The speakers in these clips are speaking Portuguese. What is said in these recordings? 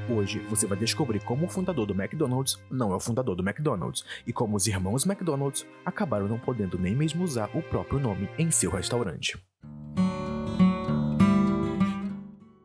Hoje você vai descobrir como o fundador do McDonald's não é o fundador do McDonald's e como os irmãos McDonald's acabaram não podendo nem mesmo usar o próprio nome em seu restaurante.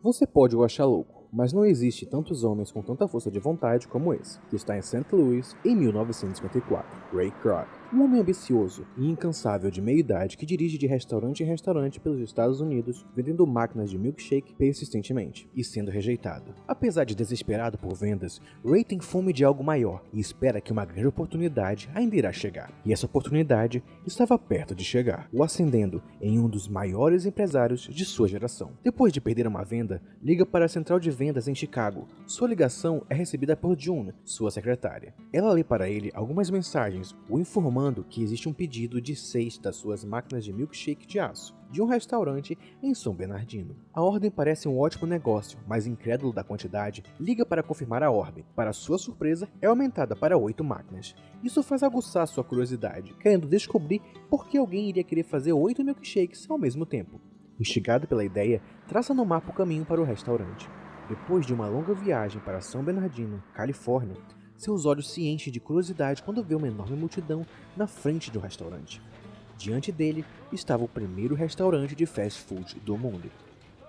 Você pode o achar louco, mas não existe tantos homens com tanta força de vontade como esse, que está em St. Louis em 1954, Ray Kroc. Um homem ambicioso e incansável de meia-idade que dirige de restaurante em restaurante pelos Estados Unidos, vendendo máquinas de milkshake persistentemente e sendo rejeitado. Apesar de desesperado por vendas, Ray tem fome de algo maior e espera que uma grande oportunidade ainda irá chegar. E essa oportunidade estava perto de chegar, o ascendendo em um dos maiores empresários de sua geração. Depois de perder uma venda, liga para a central de vendas em Chicago. Sua ligação é recebida por June, sua secretária. Ela lê para ele algumas mensagens, o informando que existe um pedido de 6 das suas máquinas de milkshake de aço, de um restaurante em São Bernardino. A ordem parece um ótimo negócio, mas incrédulo da quantidade, liga para confirmar a ordem. Para sua surpresa, é aumentada para 8 máquinas. Isso faz aguçar sua curiosidade, querendo descobrir por que alguém iria querer fazer 8 milkshakes ao mesmo tempo. Instigado pela ideia, traça no mapa o caminho para o restaurante. Depois de uma longa viagem para São Bernardino, Califórnia, seus olhos se enchem de curiosidade quando vê uma enorme multidão na frente de um restaurante. Diante dele estava o primeiro restaurante de fast food do mundo.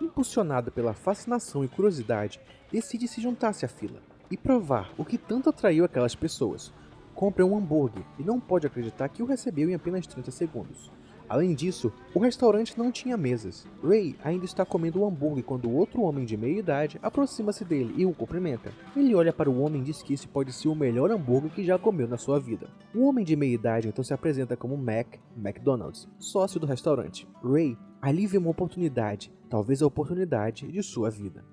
Impulsionado pela fascinação e curiosidade, decide se juntar-se à fila e provar o que tanto atraiu aquelas pessoas. Compra um hambúrguer e não pode acreditar que o recebeu em apenas 30 segundos. Além disso, o restaurante não tinha mesas. Ray ainda está comendo o hambúrguer quando outro homem de meia-idade aproxima-se dele e o cumprimenta. Ele olha para o homem e diz que esse pode ser o melhor hambúrguer que já comeu na sua vida. O homem de meia-idade então se apresenta como McDonald's, sócio do restaurante. Ray ali vê uma oportunidade, talvez a oportunidade de sua vida.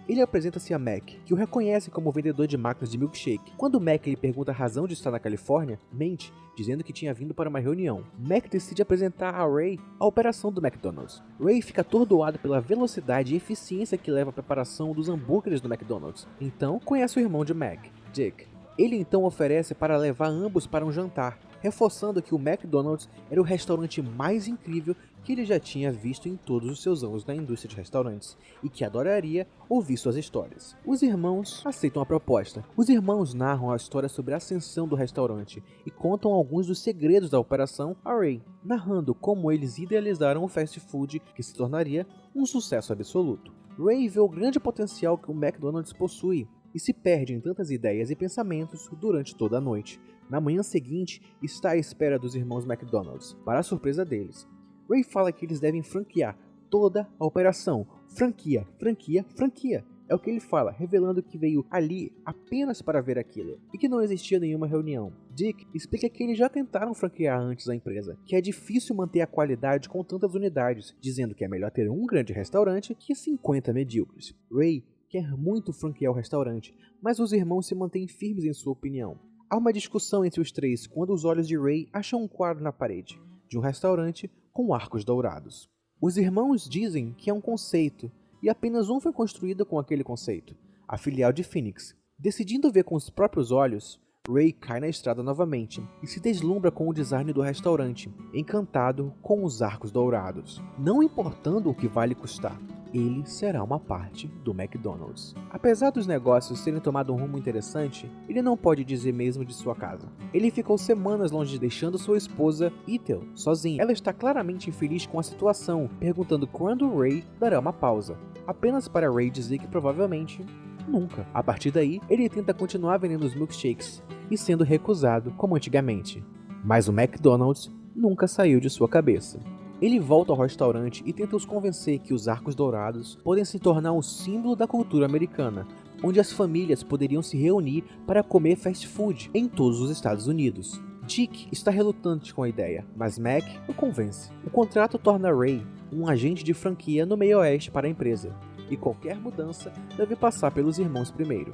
Ele apresenta-se a Mac, que o reconhece como vendedor de máquinas de milkshake. Quando Mac lhe pergunta a razão de estar na Califórnia, mente, dizendo que tinha vindo para uma reunião. Mac decide apresentar a Ray a operação do McDonald's. Ray fica atordoado pela velocidade e eficiência que leva à preparação dos hambúrgueres do McDonald's. Então, conhece o irmão de Mac, Dick. Ele então oferece para levar ambos para um jantar, reforçando que o McDonald's era o restaurante mais incrível que ele já tinha visto em todos os seus anos na indústria de restaurantes e que adoraria ouvir suas histórias. Os irmãos aceitam a proposta. Os irmãos narram a história sobre a ascensão do restaurante e contam alguns dos segredos da operação a Ray, narrando como eles idealizaram o fast food que se tornaria um sucesso absoluto. Ray vê o grande potencial que o McDonald's possui e se perde em tantas ideias e pensamentos durante toda a noite. Na manhã seguinte, está à espera dos irmãos McDonald's, para a surpresa deles. Ray fala que eles devem franquear toda a operação. Franquia, franquia, franquia. É o que ele fala, revelando que veio ali apenas para ver aquilo, e que não existia nenhuma reunião. Dick explica que eles já tentaram franquear antes a empresa, que é difícil manter a qualidade com tantas unidades, dizendo que é melhor ter um grande restaurante que 50 medíocres. Ray quer muito franquear o restaurante, mas os irmãos se mantêm firmes em sua opinião. Há uma discussão entre os três quando os olhos de Ray acham um quadro na parede de um restaurante com arcos dourados. Os irmãos dizem que é um conceito, e apenas um foi construído com aquele conceito, a filial de Phoenix. Decidindo ver com os próprios olhos, Ray cai na estrada novamente e se deslumbra com o design do restaurante, encantado com os arcos dourados. Não importando o que vai lhe custar, ele será uma parte do McDonald's. Apesar dos negócios terem tomado um rumo interessante, ele não pode dizer mesmo de sua casa. Ele ficou semanas longe, deixando sua esposa, Ethel, sozinha. Ela está claramente infeliz com a situação, perguntando quando Ray dará uma pausa, apenas para Ray dizer que provavelmente nunca. A partir daí, ele tenta continuar vendendo os milkshakes e sendo recusado como antigamente. Mas o McDonald's nunca saiu de sua cabeça. Ele volta ao restaurante e tenta os convencer que os arcos dourados podem se tornar um símbolo da cultura americana, onde as famílias poderiam se reunir para comer fast food em todos os Estados Unidos. Dick está relutante com a ideia, mas Mac o convence. O contrato torna Ray um agente de franquia no meio oeste para a empresa, e qualquer mudança deve passar pelos irmãos primeiro.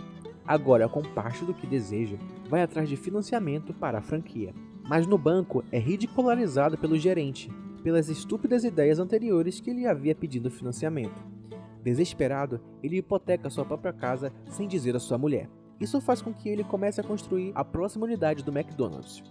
Agora, com parte do que deseja, vai atrás de financiamento para a franquia. Mas no banco é ridicularizado pelo gerente, pelas estúpidas ideias anteriores que ele havia pedido financiamento. Desesperado, ele hipoteca sua própria casa sem dizer à sua mulher. Isso faz com que ele comece a construir a próxima unidade do McDonald's.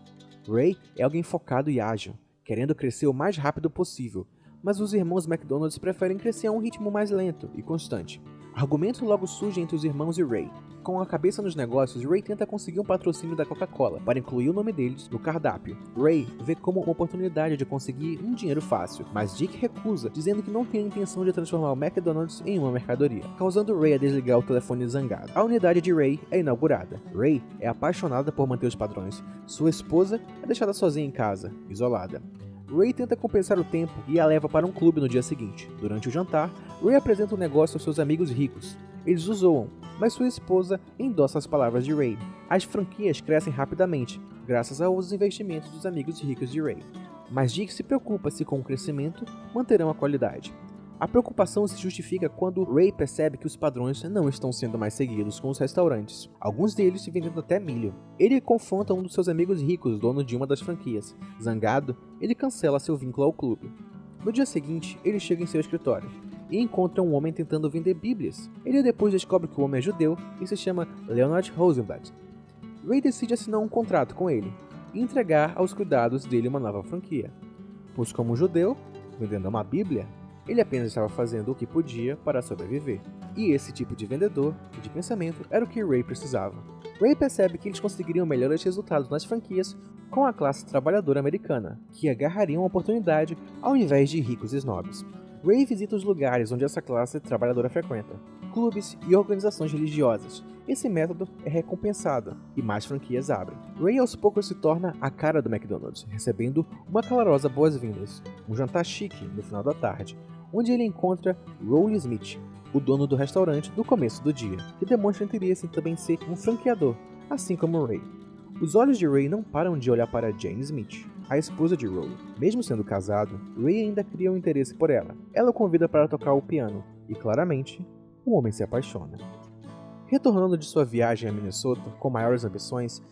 Ray é alguém focado e ágil, querendo crescer o mais rápido possível, mas os irmãos McDonald's preferem crescer a um ritmo mais lento e constante. Argumento logo surge entre os irmãos e Ray. Com a cabeça nos negócios, Ray tenta conseguir um patrocínio da Coca-Cola para incluir o nome deles no cardápio. Ray vê como uma oportunidade de conseguir um dinheiro fácil, mas Dick recusa, dizendo que não tem a intenção de transformar o McDonald's em uma mercadoria, causando Ray a desligar o telefone zangado. A unidade de Ray é inaugurada. Ray é apaixonada por manter os padrões. Sua esposa é deixada sozinha em casa, isolada. Ray tenta compensar o tempo e a leva para um clube no dia seguinte. Durante o jantar, Ray apresenta o negócio aos seus amigos ricos. Eles o zoam, mas sua esposa endossa as palavras de Ray. As franquias crescem rapidamente, graças aos investimentos dos amigos ricos de Ray. Mas Dick se preocupa se com o crescimento manterão a qualidade. A preocupação se justifica quando Ray percebe que os padrões não estão sendo mais seguidos com os restaurantes, alguns deles vendendo até milho. Ele confronta um dos seus amigos ricos, dono de uma das franquias. Zangado, ele cancela seu vínculo ao clube. No dia seguinte, ele chega em seu escritório e encontra um homem tentando vender bíblias. Ele depois descobre que o homem é judeu e se chama Leonard Rosenblatt. Ray decide assinar um contrato com ele e entregar aos cuidados dele uma nova franquia, pois como judeu, vendendo uma bíblia, ele apenas estava fazendo o que podia para sobreviver. E esse tipo de vendedor e de pensamento era o que Ray precisava. Ray percebe que eles conseguiriam melhores resultados nas franquias com a classe trabalhadora americana, que agarrariam a oportunidade ao invés de ricos snobs. Ray visita os lugares onde essa classe trabalhadora frequenta, clubes e organizações religiosas. Esse método é recompensado e mais franquias abrem. Ray aos poucos se torna a cara do McDonald's, recebendo uma calorosa boas-vindas, um jantar chique no final da tarde, onde ele encontra Rollie Smith, o dono do restaurante do começo do dia, que demonstra interesse em também ser um franqueador, assim como Ray. Os olhos de Ray não param de olhar para Jane Smith, a esposa de Rollie. Mesmo sendo casado, Ray ainda cria um interesse por ela. Ela o convida para tocar o piano, e claramente, o homem se apaixona. Retornando de sua viagem a Minnesota com maiores ambições,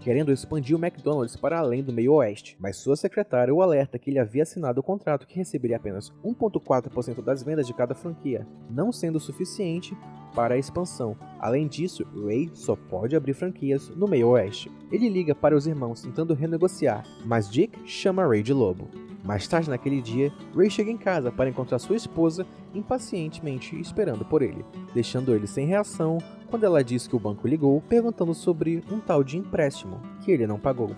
querendo expandir o McDonald's para além do meio oeste, mas sua secretária o alerta que ele havia assinado o contrato que receberia apenas 1,4% das vendas de cada franquia, não sendo suficiente para a expansão. Além disso, Ray só pode abrir franquias no meio oeste. Ele liga para os irmãos tentando renegociar, mas Dick chama Ray de lobo. Mais tarde naquele dia, Ray chega em casa para encontrar sua esposa impacientemente esperando por ele, deixando ele sem reação quando ela diz que o banco ligou perguntando sobre um tal de empréstimo que ele não pagou,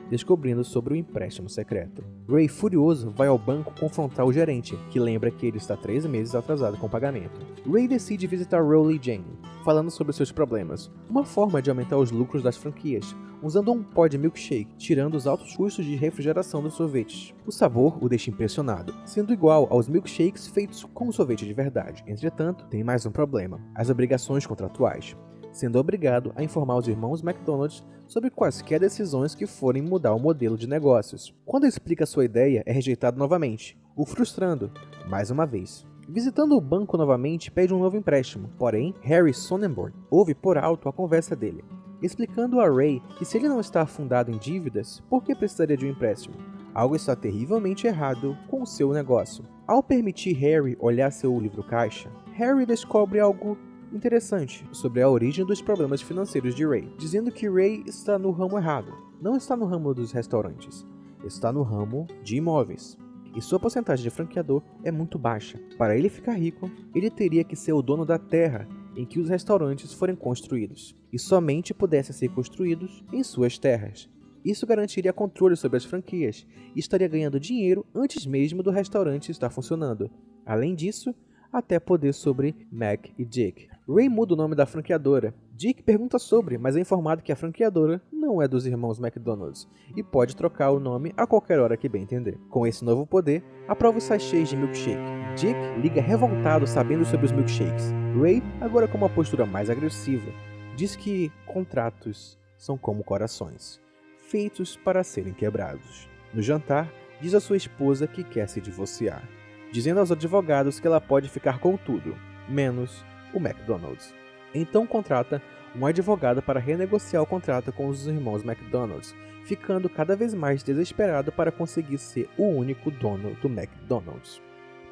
descobrindo sobre o empréstimo secreto. Ray, furioso, vai ao banco confrontar o gerente, que lembra que ele está 3 meses atrasado com o pagamento. Ray decide visitar Rollie e Jane, falando sobre seus problemas, uma forma de aumentar os lucros das franquias, usando um pó de milkshake, tirando os altos custos de refrigeração dos sorvetes. O sabor o deixa impressionado, sendo igual aos milkshakes feitos com sorvete de verdade. Entretanto, tem mais um problema: as obrigações contratuais, sendo obrigado a informar os irmãos McDonald's sobre quaisquer decisões que forem mudar o modelo de negócios. Quando explica sua ideia, é rejeitado novamente, o frustrando, mais uma vez. Visitando o banco novamente, pede um novo empréstimo, porém, Harry Sonnenborn ouve por alto a conversa dele, explicando a Ray que se ele não está afundado em dívidas, por que precisaria de um empréstimo? Algo está terrivelmente errado com o seu negócio. Ao permitir Harry olhar seu livro-caixa, Harry descobre algo interessante sobre a origem dos problemas financeiros de Ray, dizendo que Ray está no ramo errado. Não está no ramo dos restaurantes, está no ramo de imóveis. E sua porcentagem de franqueador é muito baixa. Para ele ficar rico, ele teria que ser o dono da terra em que os restaurantes forem construídos, e somente pudessem ser construídos em suas terras. Isso garantiria controle sobre as franquias e estaria ganhando dinheiro antes mesmo do restaurante estar funcionando. Além disso, até poder sobre Mac e Dick. Ray muda o nome da franqueadora. Dick pergunta sobre, mas é informado que a franqueadora não é dos irmãos McDonald's e pode trocar o nome a qualquer hora que bem entender. Com esse novo poder, aprova os sachês de milkshake. Dick liga revoltado sabendo sobre os milkshakes. Ray, agora com uma postura mais agressiva, diz que contratos são como corações, feitos para serem quebrados. No jantar, diz à sua esposa que quer se divorciar, dizendo aos advogados que ela pode ficar com tudo, menos o McDonald's. Então contrata um advogado para renegociar o contrato com os irmãos McDonald's, ficando cada vez mais desesperado para conseguir ser o único dono do McDonald's.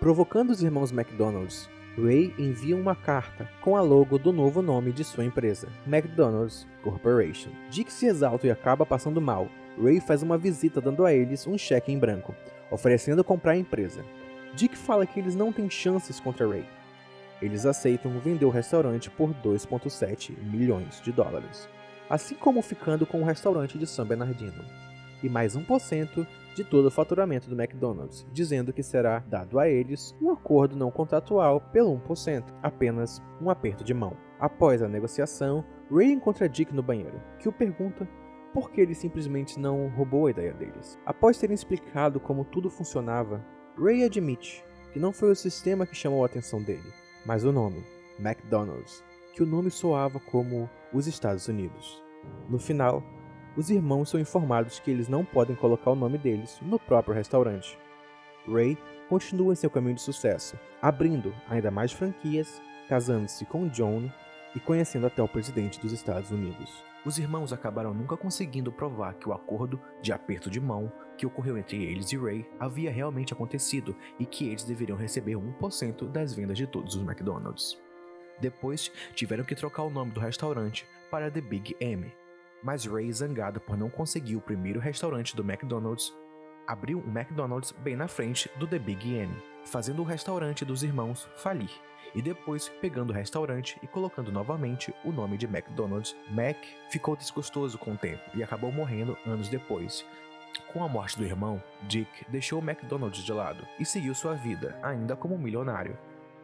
Provocando os irmãos McDonald's, Ray envia uma carta com a logo do novo nome de sua empresa, McDonald's Corporation. Dick se exalta e acaba passando mal. Ray faz uma visita dando a eles um cheque em branco, oferecendo comprar a empresa. Dick fala que eles não têm chances contra Ray. eles aceitam vender o restaurante por 2,7 milhões de dólares, assim como ficando com o restaurante de San Bernardino, e mais 1% de todo o faturamento do McDonald's, dizendo que será dado a eles um acordo não contratual pelo 1%, apenas um aperto de mão. Após a negociação, Ray encontra Dick no banheiro, que o pergunta por que ele simplesmente não roubou a ideia deles. Após terem explicado como tudo funcionava, Ray admite que não foi o sistema que chamou a atenção dele, mas o nome, McDonald's, que o nome soava como os Estados Unidos. No final, os irmãos são informados que eles não podem colocar o nome deles no próprio restaurante. Ray continua em seu caminho de sucesso, abrindo ainda mais franquias, casando-se com John e conhecendo até o presidente dos Estados Unidos. Os irmãos acabaram nunca conseguindo provar que o acordo de aperto de mão que ocorreu entre eles e Ray havia realmente acontecido e que eles deveriam receber 1% das vendas de todos os McDonald's. Depois, tiveram que trocar o nome do restaurante para The Big M, mas Ray, zangado por não conseguir o primeiro restaurante do McDonald's, abriu um McDonald's bem na frente do The Big M, fazendo o restaurante dos irmãos falir, e depois pegando o restaurante e colocando novamente o nome de McDonald's. Mac ficou desgostoso com o tempo e acabou morrendo anos depois. Com a morte do irmão, Dick deixou o McDonald's de lado e seguiu sua vida, ainda como um milionário.